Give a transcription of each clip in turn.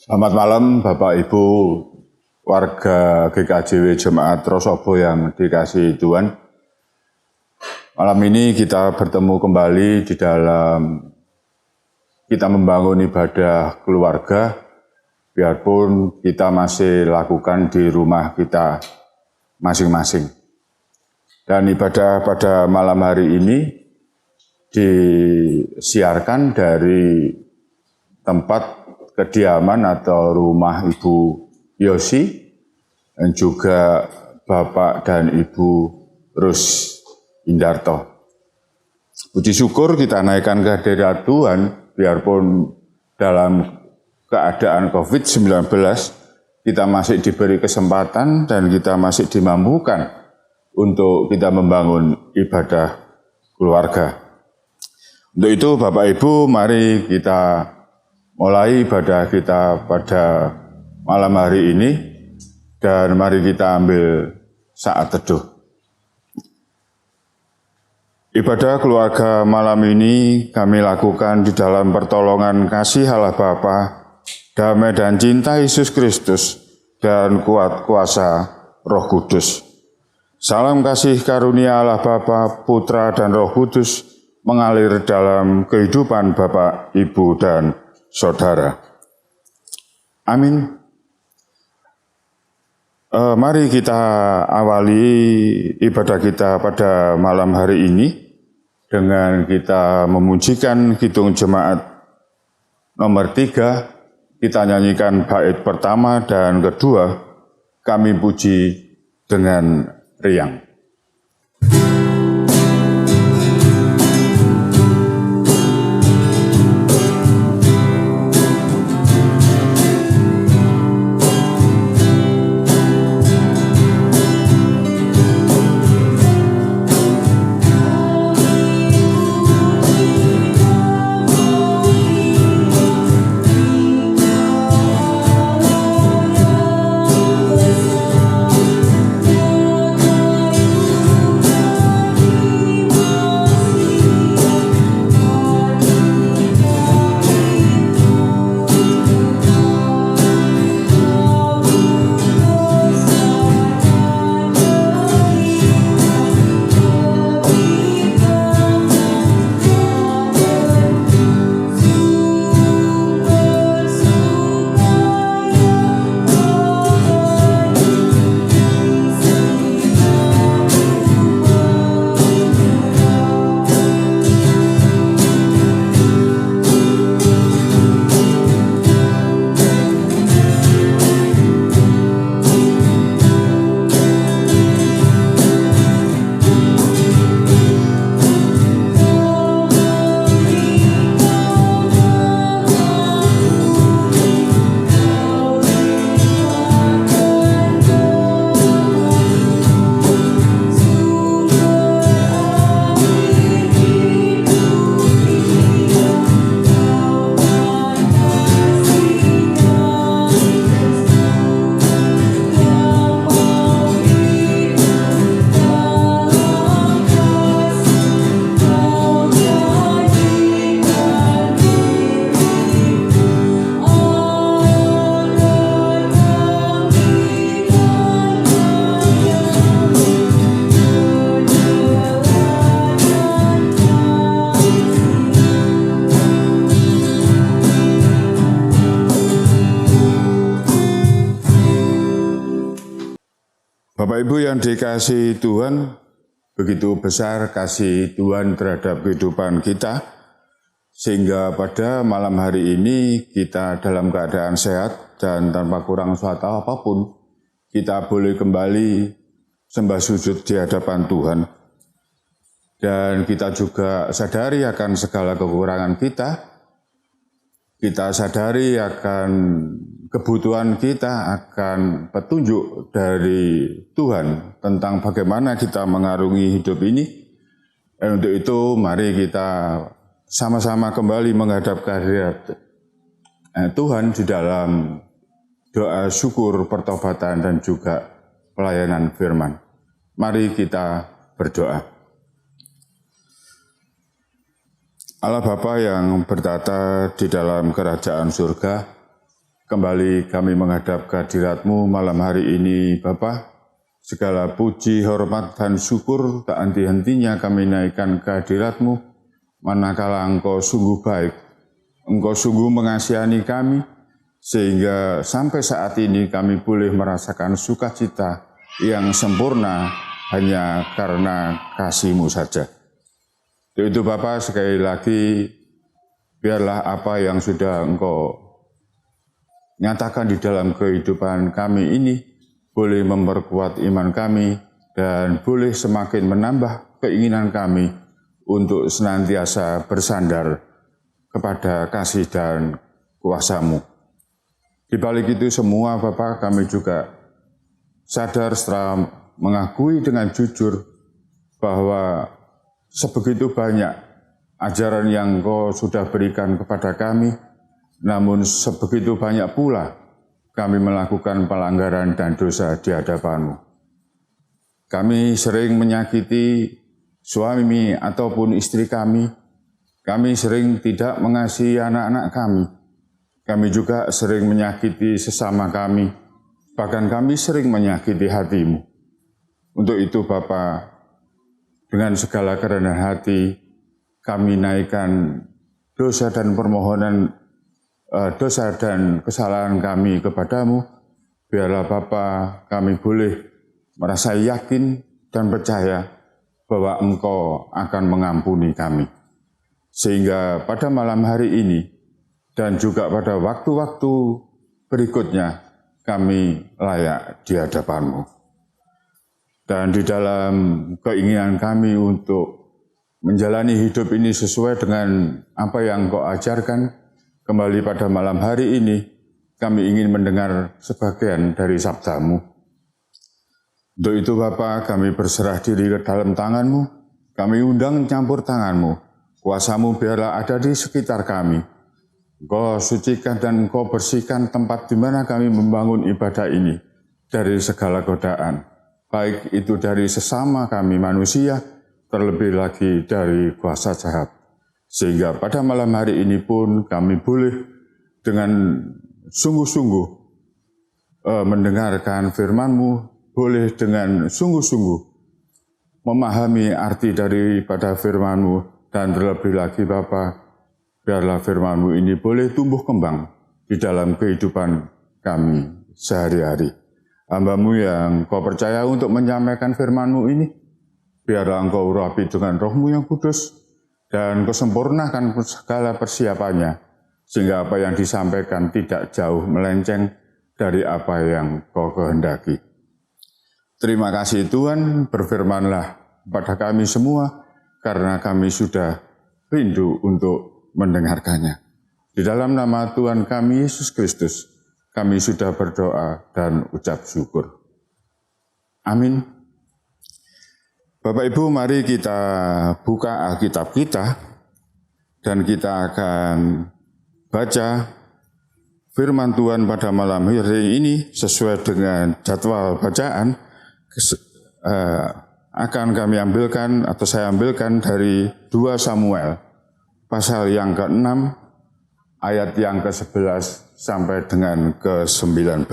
Selamat malam Bapak Ibu warga GKJW Jemaat Trosobo yang dikasihi Tuhan. Malam ini kita bertemu kembali di dalam kita membangun ibadah keluarga, biarpun kita masih lakukan di rumah kita masing-masing. Dan ibadah pada malam hari ini disiarkan dari tempat kediaman atau rumah Ibu Yosi dan juga Bapak dan Ibu Rus Indarto. Puji syukur kita naikkan kehadirat Tuhan, biarpun dalam keadaan COVID-19 kita masih diberi kesempatan dan kita masih dimampukan untuk kita membangun ibadah keluarga. Untuk itu Bapak Ibu, mari kita mulai ibadah kita pada malam hari ini dan mari kita ambil saat teduh. Ibadah keluarga malam ini kami lakukan di dalam pertolongan kasih Allah Bapa, damai dan cinta Yesus Kristus, dan kuat kuasa Roh Kudus. Salam kasih karunia Allah Bapa, Putra dan Roh Kudus mengalir dalam kehidupan Bapak, Ibu, dan Saudara. Amin. Mari kita awali ibadah kita pada malam hari ini dengan kita memujikan Kidung Jemaat nomor 3. Kita nyanyikan bait pertama dan kedua, kami puji dengan riang. Bapak Ibu yang dikasihi Tuhan, begitu besar kasih Tuhan terhadap kehidupan kita, sehingga pada malam hari ini kita dalam keadaan sehat dan tanpa kurang suatu apapun, kita boleh kembali sembah sujud di hadapan Tuhan. Dan kita juga sadari akan segala kekurangan kita sadari akan kebutuhan kita, akan petunjuk dari Tuhan tentang bagaimana kita mengarungi hidup ini. Dan untuk itu mari kita sama-sama kembali menghadap kehadirat Tuhan di dalam doa syukur, pertobatan, dan juga pelayanan firman. Mari kita berdoa. Allah Bapa yang bertata di dalam kerajaan surga, Kembali kami menghadap kehadirat-Mu malam hari ini, Bapa. Segala puji, hormat, dan syukur tak henti-hentinya kami naikkan kehadirat-Mu, manakala Engkau sungguh baik, Engkau sungguh mengasihani kami, sehingga sampai saat ini kami boleh merasakan sukacita yang sempurna hanya karena kasih-Mu saja. Itu Bapa, sekali lagi, biarlah apa yang sudah Engkau nyatakan di dalam kehidupan kami ini boleh memperkuat iman kami dan boleh semakin menambah keinginan kami untuk senantiasa bersandar kepada kasih dan kuasa-Mu. Di balik itu semua, Bapak, kami juga sadar setelah mengakui dengan jujur bahwa sebegitu banyak ajaran yang Engkau sudah berikan kepada kami, namun sebegitu banyak pula kami melakukan pelanggaran dan dosa di hadapan-Mu. Kami sering menyakiti suami ataupun istri kami sering tidak mengasihi anak-anak kami juga sering menyakiti sesama kami, bahkan kami sering menyakiti hati-Mu. Untuk itu Bapa, dengan segala kerendahan hati, kami naikkan dosa dan permohonan dosa dan kesalahan kami kepadamu, biarlah Bapa kami boleh merasa yakin dan percaya bahwa Engkau akan mengampuni kami. Sehingga pada malam hari ini dan juga pada waktu-waktu berikutnya kami layak di hadapan-Mu. Dan di dalam keinginan kami untuk menjalani hidup ini sesuai dengan apa yang Engkau ajarkan, kembali pada malam hari ini, kami ingin mendengar sebagian dari sabda-Mu. Untuk itu Bapa, kami berserah diri ke dalam tangan-Mu, kami undang campur tangan-Mu, kuasa-Mu biarlah ada di sekitar kami. Engkau sucikan dan Engkau bersihkan tempat di mana kami membangun ibadah ini dari segala godaan, baik itu dari sesama kami manusia, terlebih lagi dari kuasa jahat. Sehingga pada malam hari ini pun kami boleh dengan sungguh-sungguh mendengarkan firman-Mu, boleh dengan sungguh-sungguh memahami arti daripada firman-Mu, dan terlebih lagi Bapa, biarlah firman-Mu ini boleh tumbuh kembang di dalam kehidupan kami sehari-hari. Hamba-Mu yang Kau percaya untuk menyampaikan firman-Mu ini, biarlah Engkau urapi dengan Roh-Mu yang kudus, dan Kau sempurnakan segala persiapannya, sehingga apa yang disampaikan tidak jauh melenceng dari apa yang Kau kehendaki. Terima kasih Tuhan, berfirmanlah kepada kami semua, karena kami sudah rindu untuk mendengarkannya. Di dalam nama Tuhan kami Yesus Kristus, kami sudah berdoa dan ucap syukur. Amin. Bapak Ibu, mari kita buka Alkitab kita dan kita akan baca firman Tuhan pada malam hari ini sesuai dengan jadwal bacaan. Akan kami ambilkan atau saya ambilkan dari 2 Samuel pasal yang ke-6 ayat yang ke-11 sampai dengan ke-19.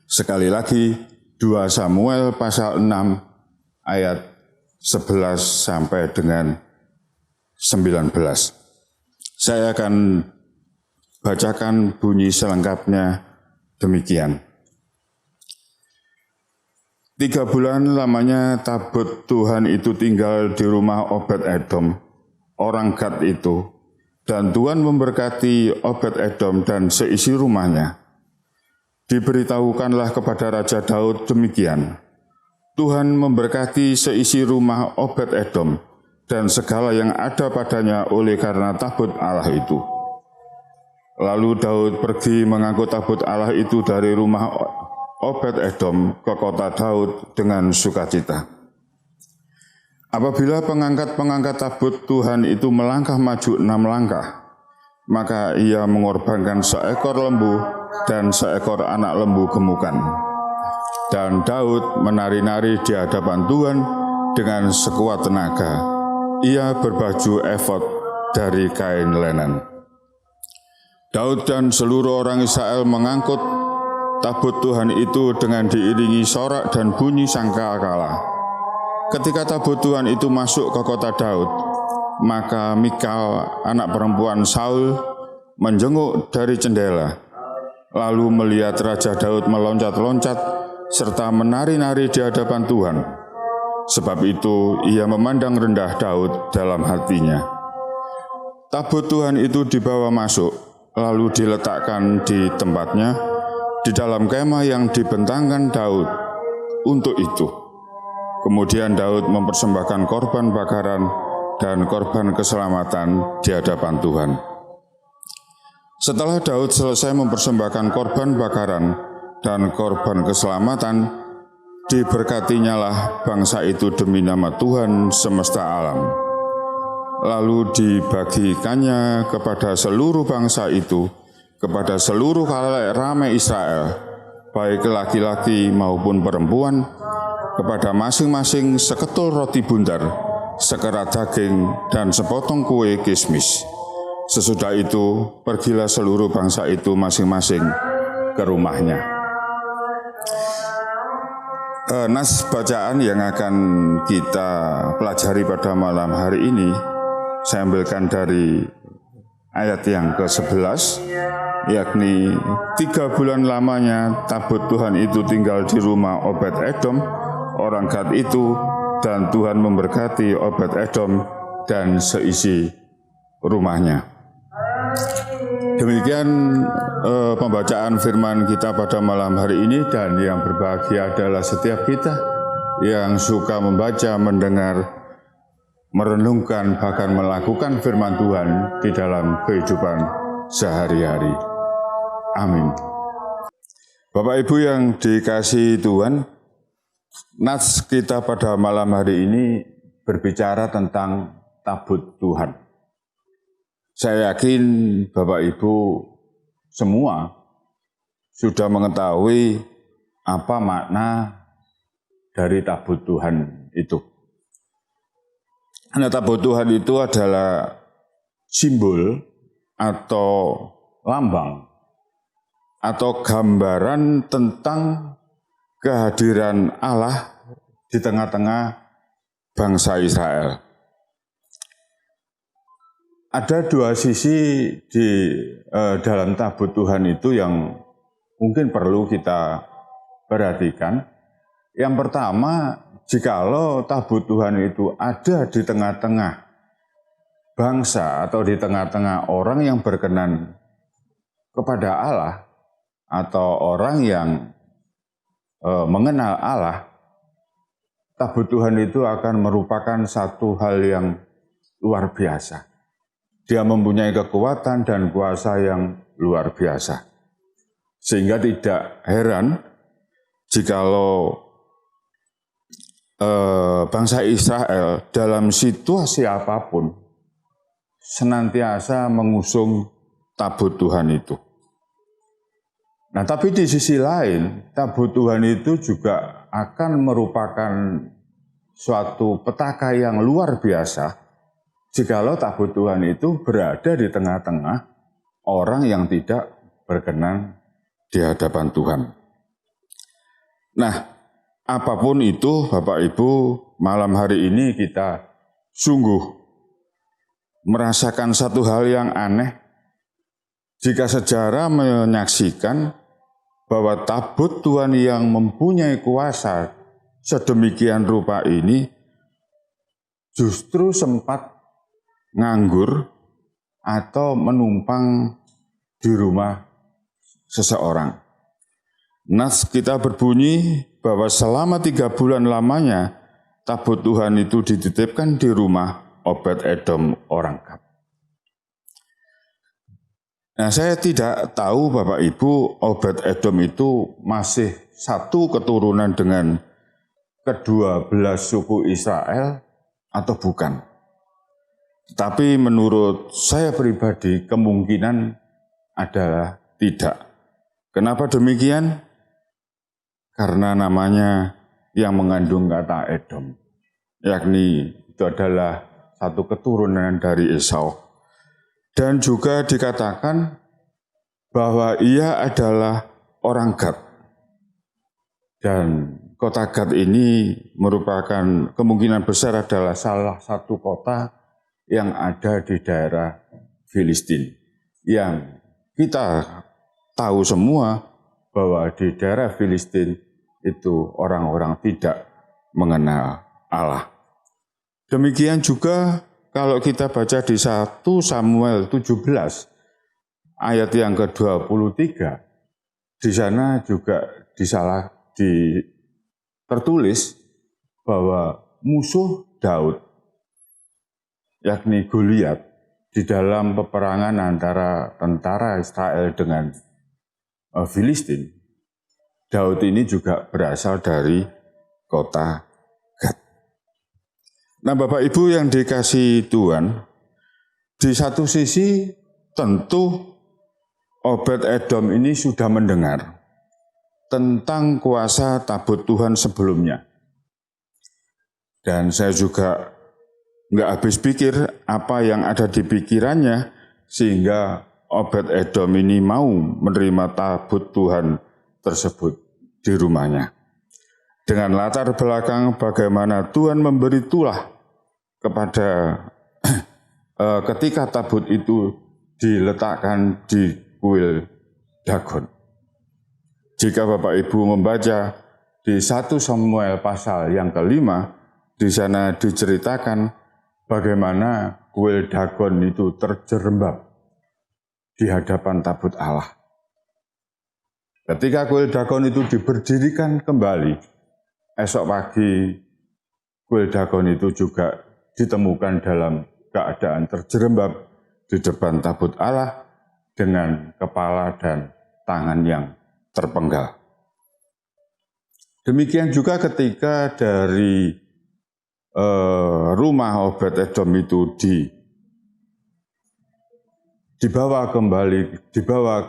Sekali lagi 2 Samuel pasal 6 ayat 11 sampai dengan 19. Saya akan bacakan bunyi selengkapnya demikian. 3 bulan lamanya tabut Tuhan itu tinggal di rumah Obed-Edom, orang Gad itu, dan Tuhan memberkati Obed-Edom dan seisi rumahnya. Diberitahukanlah kepada Raja Daud demikian, Tuhan memberkati seisi rumah Obed-Edom dan segala yang ada padanya oleh karena tabut Allah itu. Lalu Daud pergi mengangkut tabut Allah itu dari rumah Obed-Edom ke kota Daud dengan sukacita. Apabila pengangkat-pengangkat tabut Tuhan itu melangkah maju 6 langkah, maka ia mengorbankan seekor lembu dan seekor anak lembu gemukan. Dan Daud menari-nari di hadapan Tuhan dengan sekuat tenaga. Ia berbaju efod dari kain linen. Daud dan seluruh orang Israel mengangkut tabut Tuhan itu dengan diiringi sorak dan bunyi sangkakala. Ketika tabut Tuhan itu masuk ke kota Daud, maka Mikal, anak perempuan Saul, menjenguk dari jendela, lalu melihat Raja Daud meloncat-loncat serta menari-nari di hadapan Tuhan. Sebab itu ia memandang rendah Daud dalam hatinya. Tabut Tuhan itu dibawa masuk, lalu diletakkan di tempatnya, di dalam kemah yang dibentangkan Daud untuk itu. Kemudian Daud mempersembahkan korban bakaran dan korban keselamatan di hadapan Tuhan. Setelah Daud selesai mempersembahkan korban bakaran dan korban keselamatan, diberkatinyalah bangsa itu demi nama Tuhan semesta alam. Lalu dibagikannya kepada seluruh bangsa itu, kepada seluruh khalayak ramai Israel, baik laki-laki maupun perempuan, kepada masing-masing seketul roti bundar, sekerat daging, dan sepotong kue kismis. Sesudah itu, pergilah seluruh bangsa itu masing-masing ke rumahnya. Nas bacaan yang akan kita pelajari pada malam hari ini, saya ambilkan dari ayat yang ke-11, yakni 3 bulan lamanya tabut Tuhan itu tinggal di rumah Obed-Edom, orang Gad itu, dan Tuhan memberkati Obed-Edom dan seisi rumahnya. Demikian pembacaan firman kita pada malam hari ini, dan yang berbahagia adalah setiap kita yang suka membaca, mendengar, merenungkan, bahkan melakukan firman Tuhan di dalam kehidupan sehari-hari. Amin. Bapak Ibu yang dikasihi Tuhan, nats kita pada malam hari ini berbicara tentang tabut Tuhan. Saya yakin Bapak Ibu semua sudah mengetahui apa makna dari tabut Tuhan itu. Karena tabut Tuhan itu adalah simbol atau lambang atau gambaran tentang kehadiran Allah di tengah-tengah bangsa Israel. Ada dua sisi di dalam tabut Tuhan itu yang mungkin perlu kita perhatikan. Yang pertama, jikalau tabut Tuhan itu ada di tengah-tengah bangsa atau di tengah-tengah orang yang berkenan kepada Allah atau orang yang mengenal Allah, tabut Tuhan itu akan merupakan satu hal yang luar biasa. Dia mempunyai kekuatan dan kuasa yang luar biasa. Sehingga tidak heran jikalau bangsa Israel dalam situasi apapun senantiasa mengusung tabut Tuhan itu. Nah, tapi di sisi lain, tabut Tuhan itu juga akan merupakan suatu petaka yang luar biasa jikalau tabut Tuhan itu berada di tengah-tengah orang yang tidak berkenan di hadapan Tuhan. Nah, apapun itu Bapak Ibu, malam hari ini kita sungguh merasakan satu hal yang aneh jika sejarah menyaksikan bahwa tabut Tuhan yang mempunyai kuasa sedemikian rupa ini justru sempat nganggur atau menumpang di rumah seseorang. Nas kita berbunyi bahwa selama 3 bulan lamanya tabut Tuhan itu dititipkan di rumah Obed-Edom orang Gad. Nah, saya tidak tahu Bapak Ibu, Obed-Edom itu masih satu keturunan dengan ke-12 suku Israel atau bukan. Tapi menurut saya pribadi kemungkinan adalah tidak. Kenapa demikian? Karena namanya yang mengandung kata Edom, yakni itu adalah satu keturunan dari Esau. Dan juga dikatakan bahwa ia adalah orang Gad. Dan kota Gad ini merupakan kemungkinan besar adalah salah satu kota yang ada di daerah Filistin. Yang kita tahu semua bahwa di daerah Filistin itu orang-orang tidak mengenal Allah. Demikian juga kalau kita baca di 1 Samuel 17 ayat yang ke-23, di sana juga tertulis bahwa musuh Daud, yakni Goliat, di dalam peperangan antara tentara Israel dengan Filistin, Daud ini juga berasal dari kota Gad. Nah, Bapak Ibu yang dikasihi Tuhan, di satu sisi tentu Obed-Edom ini sudah mendengar tentang kuasa tabut Tuhan sebelumnya. Dan saya juga nggak habis pikir apa yang ada di pikirannya sehingga Obed-Edom ini mau menerima tabut Tuhan tersebut di rumahnya. Dengan latar belakang bagaimana Tuhan memberi tulah kepada ketika tabut itu diletakkan di kuil Dagon. Jika Bapak Ibu membaca di 1 Samuel pasal yang ke-5, di sana diceritakan bagaimana kuil Dagon itu terjerembab di hadapan tabut Allah. Ketika kuil Dagon itu diberdirikan kembali, esok pagi kuil Dagon itu juga ditemukan dalam keadaan terjerembab di depan tabut Allah dengan kepala dan tangan yang terpenggal. Demikian juga ketika dari rumah Obed-Edom itu dibawa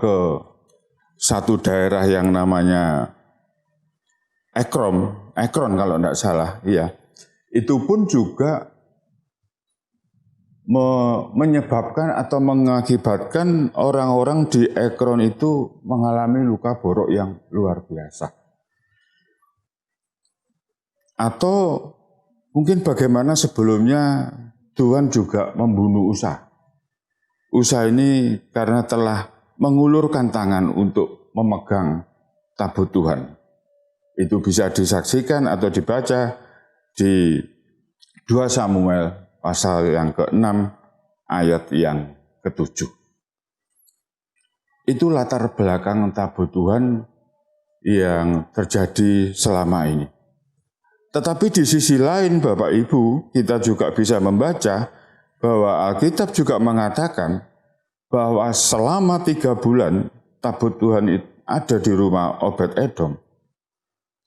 ke satu daerah yang namanya Ekron kalau tidak salah, iya. Itu pun juga menyebabkan atau mengakibatkan orang-orang di Ekron itu mengalami luka borok yang luar biasa. Atau mungkin bagaimana sebelumnya Tuhan juga membunuh Usa. Usa ini karena telah mengulurkan tangan untuk memegang tabut Tuhan. Itu bisa disaksikan atau dibaca di 2 Samuel pasal yang ke-6 ayat yang ke-7. Itu latar belakang tabut Tuhan yang terjadi selama ini. Tetapi di sisi lain Bapak Ibu, kita juga bisa membaca bahwa Alkitab juga mengatakan bahwa selama 3 bulan tabut Tuhan ada di rumah Obed-Edom.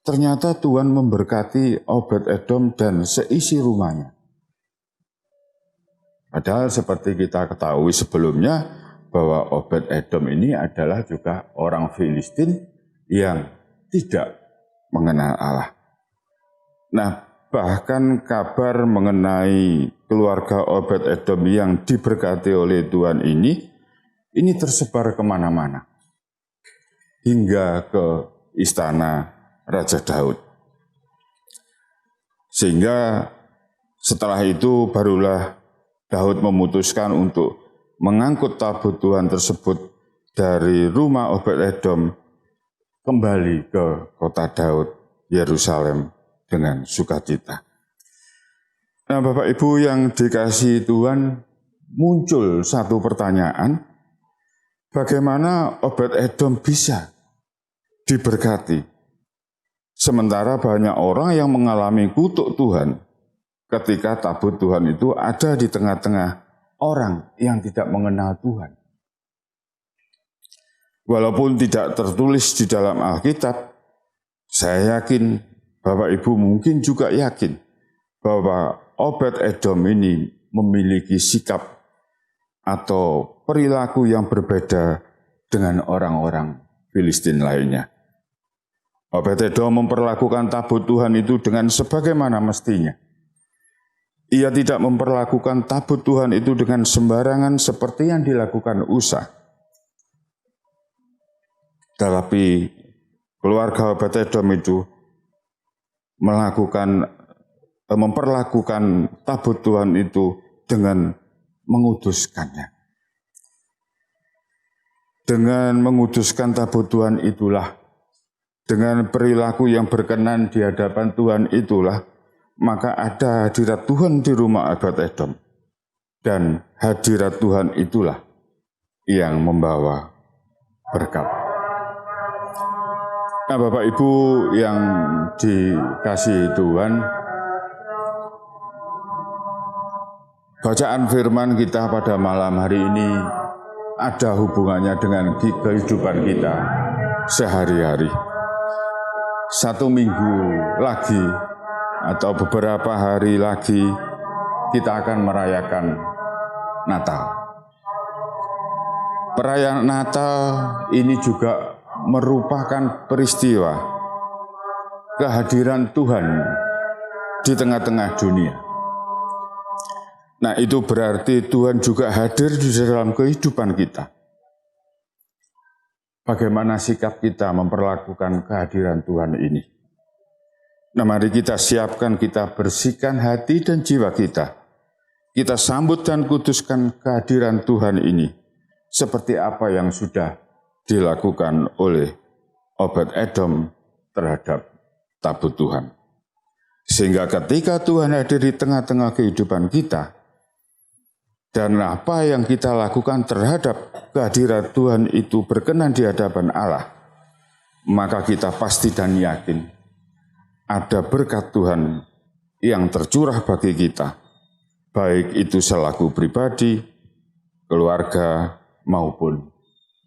Ternyata Tuhan memberkati Obed-Edom dan seisi rumahnya. Padahal seperti kita ketahui sebelumnya bahwa Obed-Edom ini adalah juga orang Filistin yang tidak mengenal Allah. Nah, bahkan kabar mengenai keluarga Obed-Edom yang diberkati oleh Tuhan ini tersebar kemana-mana. Hingga ke istana Raja Daud. Sehingga setelah itu barulah Daud memutuskan untuk mengangkut tabut Tuhan tersebut dari rumah Obed-Edom kembali ke kota Daud, Yerusalem dengan sukacita. Nah, Bapak Ibu yang dikasihi Tuhan, muncul satu pertanyaan, bagaimana Obed-Edom bisa diberkati? Sementara banyak orang yang mengalami kutuk Tuhan ketika tabut Tuhan itu ada di tengah-tengah orang yang tidak mengenal Tuhan. Walaupun tidak tertulis di dalam Alkitab, saya yakin Bapak Ibu mungkin juga yakin bahwa Obed-Edom ini memiliki sikap atau perilaku yang berbeda dengan orang-orang Filistin lainnya. Obed-Edom memperlakukan tabut Tuhan itu dengan sebagaimana mestinya. Ia tidak memperlakukan tabut Tuhan itu dengan sembarangan seperti yang dilakukan Usa. Tetapi keluarga Obed-Edom itu memperlakukan tabut Tuhan itu dengan menguduskannya. Dengan menguduskan tabut Tuhan itulah, dengan perilaku yang berkenan di hadapan Tuhan itulah, maka ada hadirat Tuhan di rumah Obed-Edom. Dan hadirat Tuhan itulah yang membawa berkat. Nah, Bapak Ibu yang dikasihi Tuhan, bacaan firman kita pada malam hari ini ada hubungannya dengan kehidupan kita sehari-hari. 1 minggu lagi atau beberapa hari lagi kita akan merayakan Natal. Perayaan Natal ini juga merupakan peristiwa kehadiran Tuhan di tengah-tengah dunia. Nah, itu berarti Tuhan juga hadir di dalam kehidupan kita. Bagaimana sikap kita memperlakukan kehadiran Tuhan ini? Nah, mari kita siapkan, kita bersihkan hati dan jiwa kita. Kita sambut dan kuduskan kehadiran Tuhan ini, seperti apa yang sudah dilakukan oleh Obed-Edom terhadap tabut Tuhan. Sehingga ketika Tuhan hadir di tengah-tengah kehidupan kita, dan apa yang kita lakukan terhadap kehadiran Tuhan itu berkenan di hadapan Allah, maka kita pasti dan yakin ada berkat Tuhan yang tercurah bagi kita, baik itu selaku pribadi, keluarga, maupun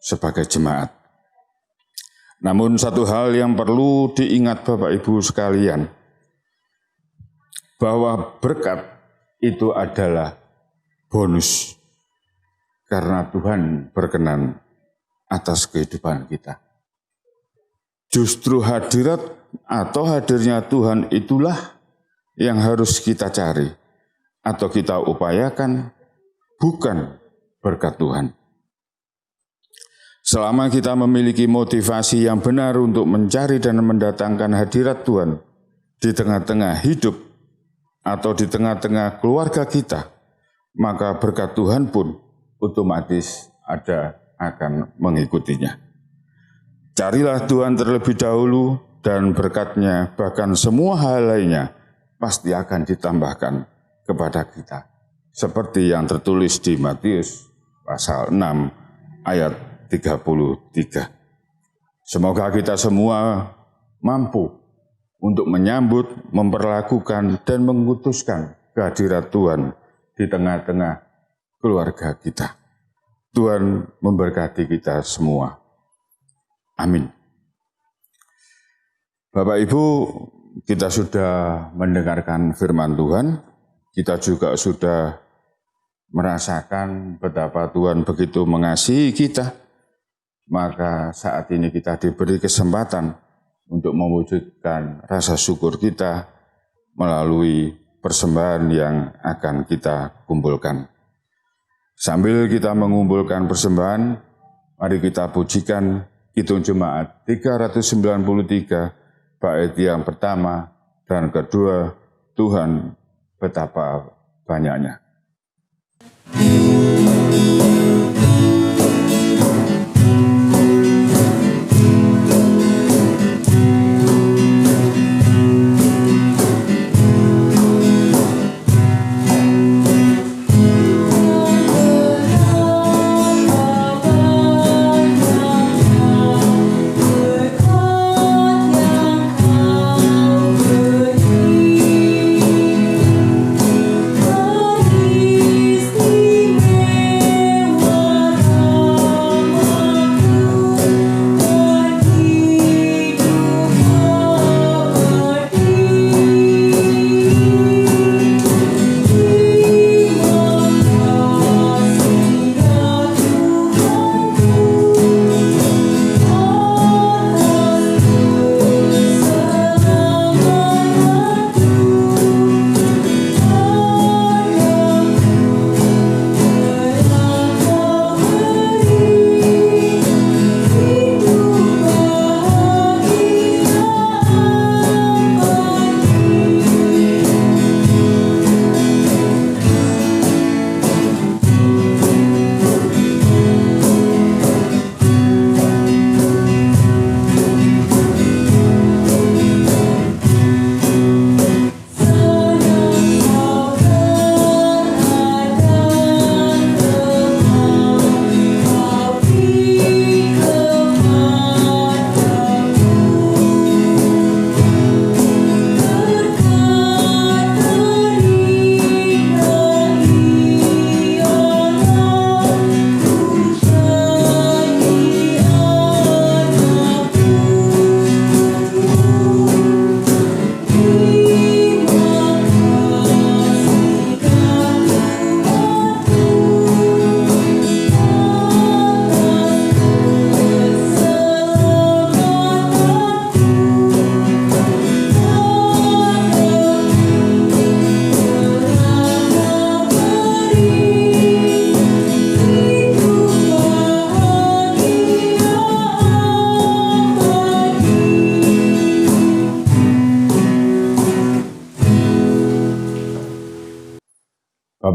sebagai jemaat. Namun satu hal yang perlu diingat Bapak Ibu sekalian, bahwa berkat itu adalah bonus, karena Tuhan berkenan atas kehidupan kita. Justru hadirat atau hadirnya Tuhan itulah yang harus kita cari atau kita upayakan, bukan berkat Tuhan. Selama kita memiliki motivasi yang benar untuk mencari dan mendatangkan hadirat Tuhan di tengah-tengah hidup atau di tengah-tengah keluarga kita, maka berkat Tuhan pun otomatis akan mengikutinya. Carilah Tuhan terlebih dahulu dan berkat-Nya, bahkan semua hal lainnya pasti akan ditambahkan kepada kita. Seperti yang tertulis di Matius pasal 6 ayat 33. Semoga kita semua mampu untuk menyambut, memperlakukan, dan mengutuskan kehadirat Tuhan di tengah-tengah keluarga kita. Tuhan memberkati kita semua. Amin. Bapak Ibu, kita sudah mendengarkan firman Tuhan, kita juga sudah merasakan betapa Tuhan begitu mengasihi kita, maka saat ini kita diberi kesempatan untuk mewujudkan rasa syukur kita melalui persembahan yang akan kita kumpulkan. Sambil kita mengumpulkan persembahan, mari kita pujikan Kidung Jemaat 393, bait yang pertama dan kedua, Tuhan betapa banyaknya.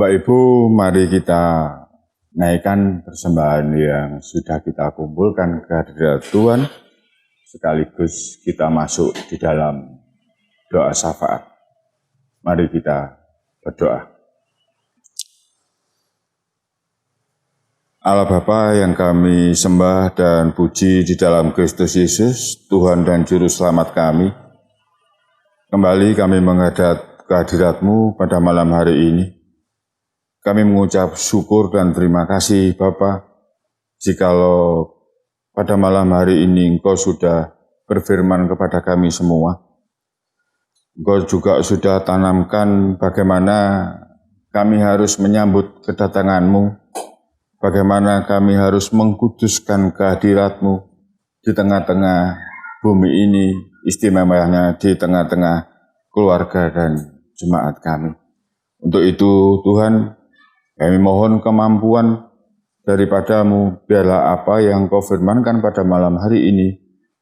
Bapak Ibu, mari kita naikkan persembahan yang sudah kita kumpulkan ke hadirat Tuhan, sekaligus kita masuk di dalam doa syafaat. Mari kita berdoa. Allah Bapa yang kami sembah dan puji di dalam Kristus Yesus, Tuhan dan Juru Selamat kami, kembali kami menghadap kehadirat-Mu pada malam hari ini. Kami mengucap syukur dan terima kasih Bapa, jikalau pada malam hari ini Engkau sudah berfirman kepada kami semua. Engkau juga sudah tanamkan bagaimana kami harus menyambut kedatangan-Mu, bagaimana kami harus mengkuduskan kehadirat-Mu di tengah-tengah bumi ini, istimewanya di tengah-tengah keluarga dan jemaat kami. Untuk itu Tuhan, kami mohon kemampuan daripada-Mu, biarlah apa yang Kau firmankan pada malam hari ini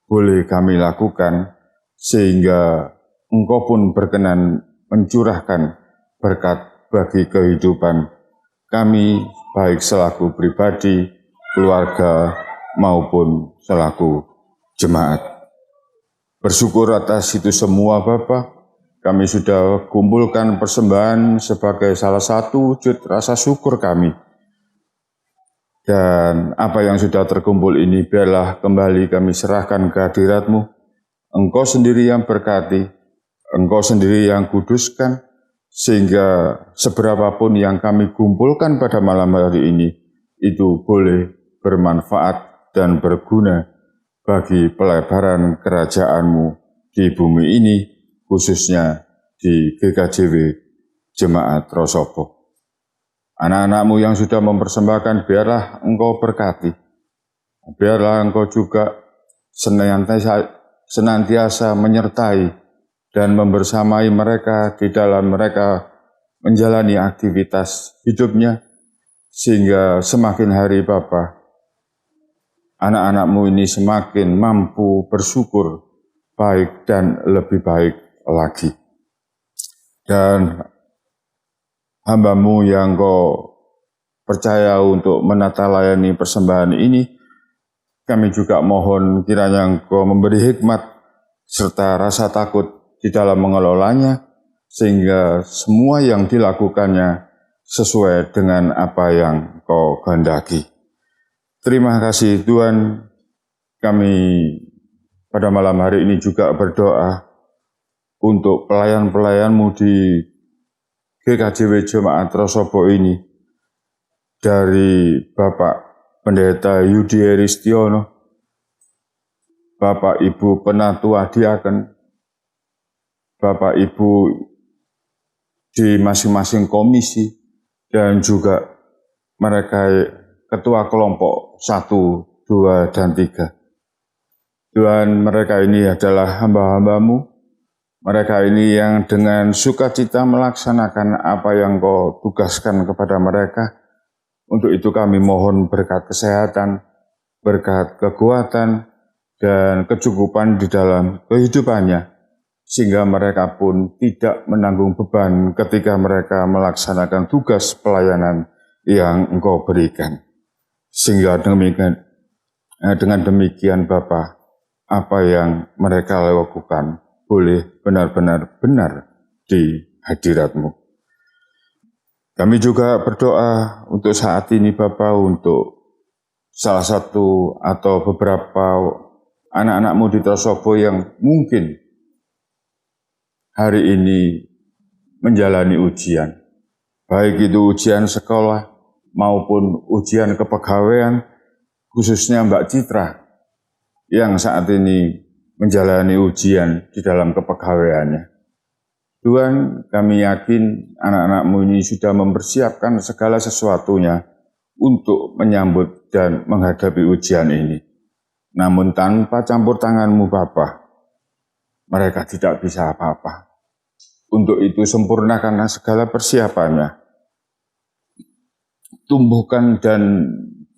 boleh kami lakukan, sehingga Engkau pun berkenan mencurahkan berkat bagi kehidupan kami, baik selaku pribadi, keluarga, maupun selaku jemaat. Bersyukur atas itu semua Bapa, kami sudah kumpulkan persembahan sebagai salah satu wujud rasa syukur kami. Dan apa yang sudah terkumpul ini biarlah kembali kami serahkan ke hadirat-Mu. Engkau sendiri yang berkati, Engkau sendiri yang kuduskan, sehingga seberapapun yang kami kumpulkan pada malam hari ini, itu boleh bermanfaat dan berguna bagi pelebaran kerajaan-Mu di bumi ini, khususnya di GKJW Jemaat Rosopo. Anak-anak-Mu yang sudah mempersembahkan, biarlah Engkau berkati. Biarlah Engkau juga senantiasa menyertai dan membersamai mereka di dalam mereka menjalani aktivitas hidupnya, sehingga semakin hari Bapa, anak-anak-Mu ini semakin mampu bersyukur baik dan lebih baik lagi. Dan hamba-Mu yang Kau percaya untuk menata layani persembahan ini, kami juga mohon kiranya Engkau memberi hikmat serta rasa takut di dalam mengelolanya, sehingga semua yang dilakukannya sesuai dengan apa yang Kau kehendaki. Terima kasih Tuhan, kami pada malam hari ini juga berdoa untuk pelayan-pelayan-Mu di GKJW Jemaat Rosopo ini, dari Bapak Pendeta Yudi Eristiono, Bapak Ibu Penatua Diaken, Bapak Ibu di masing-masing komisi, dan juga mereka ketua kelompok 1, 2, dan 3. Tuhan, mereka ini adalah hamba-hamba-Mu, mereka ini yang dengan sukacita melaksanakan apa yang Kau tugaskan kepada mereka. Untuk itu kami mohon berkat kesehatan, berkat kekuatan, dan kecukupan di dalam kehidupannya, sehingga mereka pun tidak menanggung beban ketika mereka melaksanakan tugas pelayanan yang Engkau berikan. Sehingga dengan demikian Bapa, apa yang mereka lakukan boleh benar-benar benar di hadirat-Mu. Kami juga berdoa untuk saat ini Bapa, untuk salah satu atau beberapa anak-anak-Mu di Rosopo yang mungkin hari ini menjalani ujian, baik itu ujian sekolah maupun ujian kepegawaian, khususnya Mbak Citra yang saat ini menjalani ujian di dalam kepegawaiannya. Tuhan, kami yakin anak-anak-Mu ini sudah mempersiapkan segala sesuatunya untuk menyambut dan menghadapi ujian ini. Namun tanpa campur tangan-Mu Bapa, mereka tidak bisa apa-apa. Untuk itu sempurnakanlah segala persiapannya. Tumbuhkan dan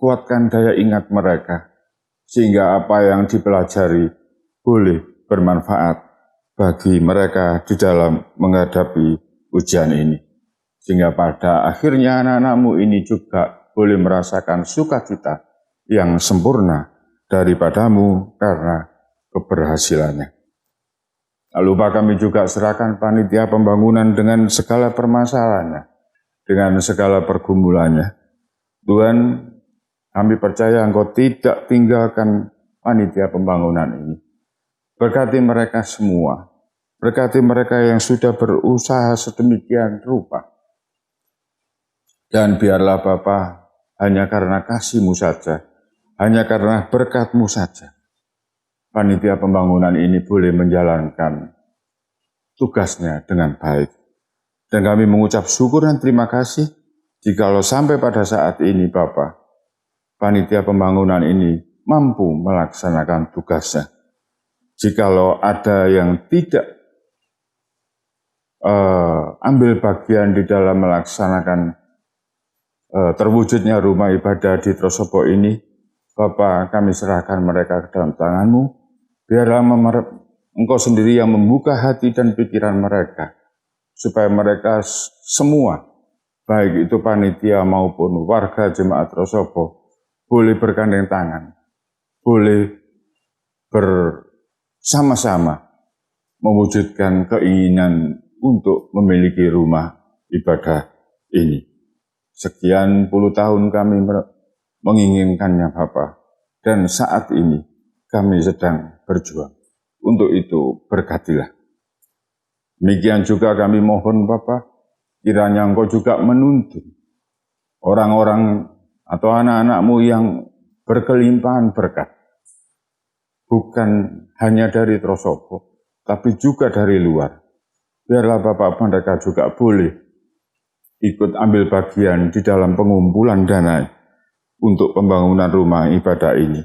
kuatkan daya ingat mereka, sehingga apa yang dipelajari boleh bermanfaat bagi mereka di dalam menghadapi ujian ini. sehingga pada akhirnya anak-anak-Mu ini juga boleh merasakan sukacita yang sempurna daripada-Mu karena keberhasilannya. Tak lupa kami juga serahkan panitia pembangunan dengan segala permasalahannya, dengan segala pergumulannya. Tuhan, kami percaya Engkau tidak tinggalkan panitia pembangunan ini. Berkati mereka semua, berkati mereka yang sudah berusaha sedemikian rupa. Dan biarlah Bapa, hanya karena kasih-Mu saja, hanya karena berkat-Mu saja, panitia pembangunan ini boleh menjalankan tugasnya dengan baik. Dan kami mengucap syukur dan terima kasih jikalau sampai pada saat ini Bapa, panitia pembangunan ini mampu melaksanakan tugasnya. Jikalau ada yang tidak ambil bagian di dalam melaksanakan terwujudnya rumah ibadah di Trosobo ini, Bapa, kami serahkan mereka ke dalam tangan-Mu. Biarlah Engkau sendiri yang membuka hati dan pikiran mereka, supaya mereka semua, baik itu panitia maupun warga jemaat Trosobo, boleh bergandeng tangan, boleh bersama-sama mewujudkan keinginan untuk memiliki rumah ibadah ini. Sekian puluh tahun kami menginginkannya Bapa, dan saat ini kami sedang berjuang. Untuk itu berkatilah. Demikian juga kami mohon Bapa, kiranya Engkau juga menuntun orang-orang atau anak-anak-Mu yang berkelimpahan berkat, bukan hanya dari Trosobo, tapi juga dari luar. Biarlah Bapak mereka juga boleh ikut ambil bagian di dalam pengumpulan dana untuk pembangunan rumah ibadah ini.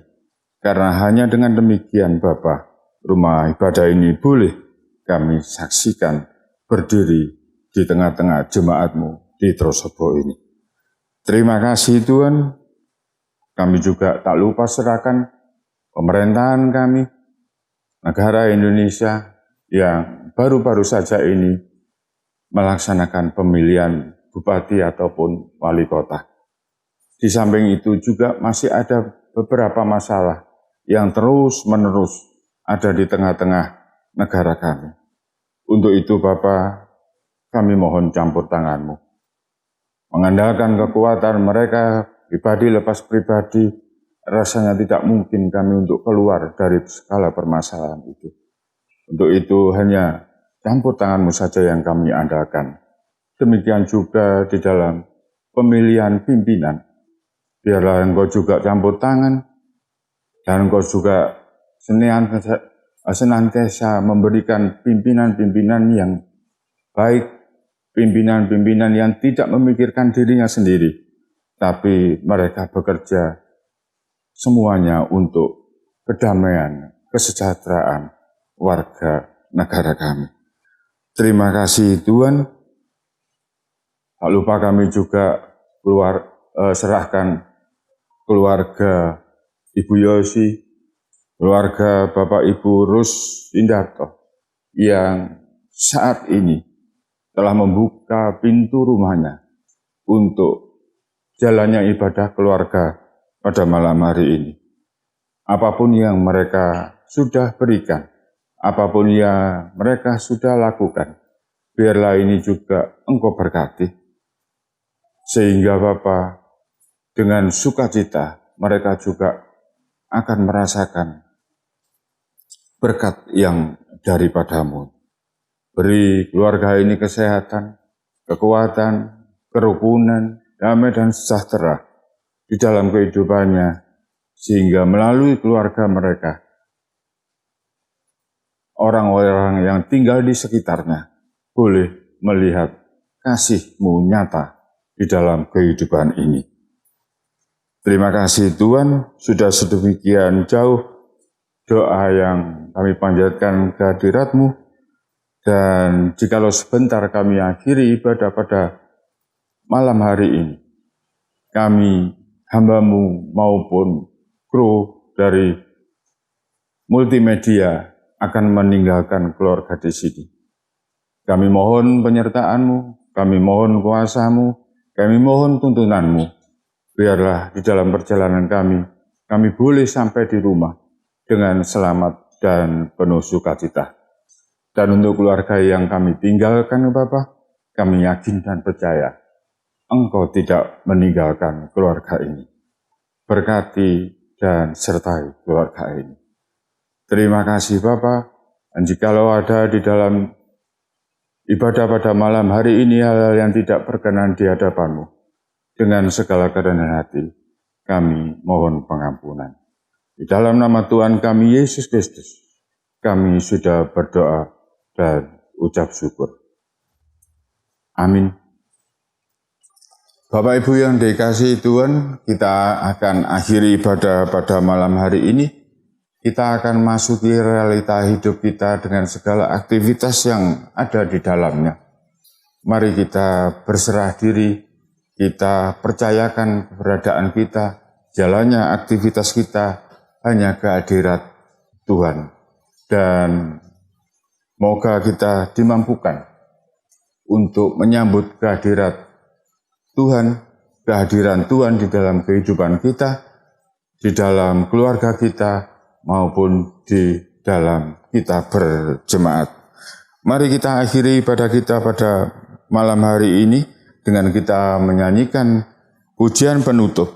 Karena hanya dengan demikian Bapak, rumah ibadah ini boleh kami saksikan berdiri di tengah-tengah jemaat-Mu di Trosobo ini. Terima kasih Tuhan. Kami juga tak lupa serahkan pemerintahan kami, negara Indonesia yang baru-baru saja ini melaksanakan pemilihan bupati ataupun wali kota. Di samping itu juga masih ada beberapa masalah yang terus-menerus ada di tengah-tengah negara kami. Untuk itu Bapa, kami mohon campur tangan-Mu. Mengandalkan kekuatan mereka pribadi lepas pribadi, rasanya tidak mungkin kami untuk keluar dari segala permasalahan itu. Untuk itu hanya campur tangan-Mu saja yang kami andalkan. Demikian juga di dalam pemilihan pimpinan. Biarlah Engkau juga campur tangan, dan Engkau juga senantiasa memberikan pimpinan-pimpinan yang baik, pimpinan-pimpinan yang tidak memikirkan dirinya sendiri, tapi mereka bekerja semuanya untuk kedamaian, kesejahteraan warga negara kami. Terima kasih Tuhan. Tak lupa kami juga serahkan keluarga Ibu Yosi, keluarga Bapak Ibu Rus Indarto yang saat ini telah membuka pintu rumahnya untuk jalannya ibadah keluarga pada malam hari ini. Apapun yang mereka sudah berikan, apapun yang mereka sudah lakukan, biarlah ini juga Engkau berkati. Sehingga Bapa, dengan sukacita mereka juga akan merasakan berkat yang daripada-Mu. Beri keluarga ini kesehatan, kekuatan, kerukunan, damai dan sejahtera di dalam kehidupannya, sehingga melalui keluarga mereka, orang-orang yang tinggal di sekitarnya boleh melihat kasih-Mu nyata di dalam kehidupan ini. Terima kasih Tuhan, sudah sedemikian jauh doa yang kami panjatkan ke hadirat-Mu, dan jikalau sebentar kami akhiri ibadah pada malam hari ini, kami hamba-Mu maupun kru dari multimedia akan meninggalkan keluarga di sini. Kami mohon penyertaan-Mu, kami mohon kuasa-Mu, kami mohon tuntunan-Mu. Biarlah di dalam perjalanan kami boleh sampai di rumah dengan selamat dan penuh sukacita. Dan untuk keluarga yang kami tinggalkan, Bapa, kami yakin dan percaya Engkau tidak meninggalkan keluarga ini. Berkati dan sertai keluarga ini. Terima kasih Bapa. Dan jikalau ada di dalam ibadah pada malam hari ini hal-hal yang tidak berkenan di hadapan-Mu, dengan segala kerendahan hati, kami mohon pengampunan. Di dalam nama Tuhan kami Yesus Kristus, kami sudah berdoa dan ucap syukur. Amin. Bapak Ibu yang dikasihi Tuhan, kita akan akhiri ibadah pada malam hari ini. Kita akan masuki realita hidup kita dengan segala aktivitas yang ada di dalamnya. Mari kita berserah diri, kita percayakan keberadaan kita, jalannya aktivitas kita hanya ke hadirat Tuhan. Dan moga kita dimampukan untuk menyambut kehadiran Tuhan di dalam kehidupan kita, di dalam keluarga kita, maupun di dalam kita berjemaat. Mari kita akhiri ibadah kita pada malam hari ini dengan kita menyanyikan pujian penutup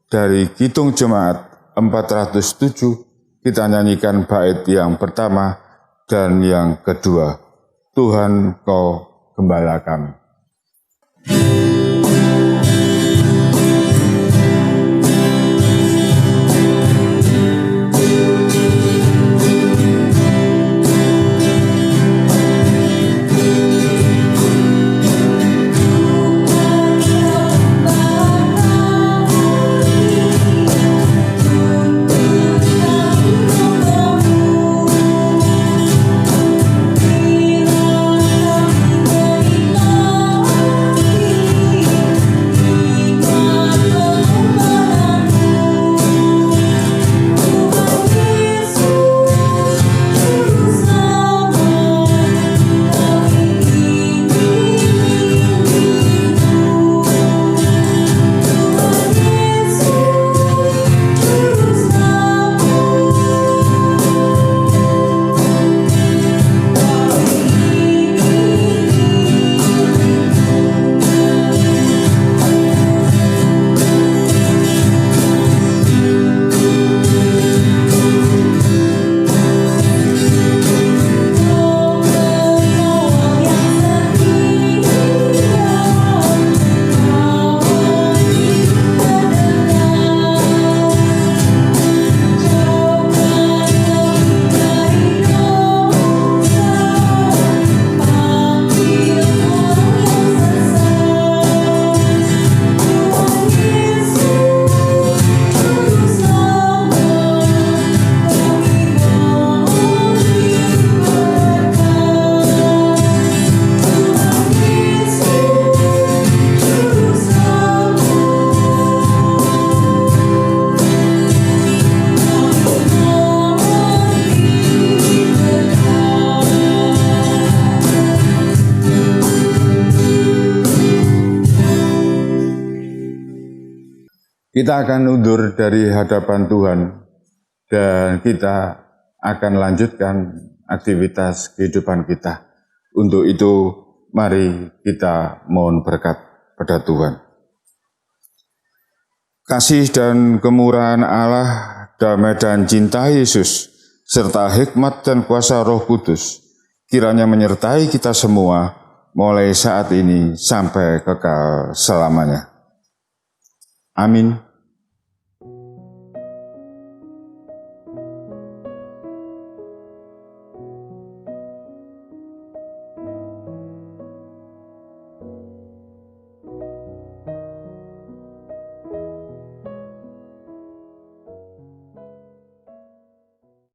dari Kidung Jemaat 407. Kita nyanyikan bait yang pertama dan yang kedua. Tuhan Kau Gembala kami. Kita akan undur dari hadapan Tuhan dan kita akan lanjutkan aktivitas kehidupan kita. Untuk itu, mari kita mohon berkat pada Tuhan. Kasih dan kemurahan Allah, damai dan cinta Yesus, serta hikmat dan kuasa Roh Kudus, kiranya menyertai kita semua mulai saat ini sampai kekal selamanya. Amin.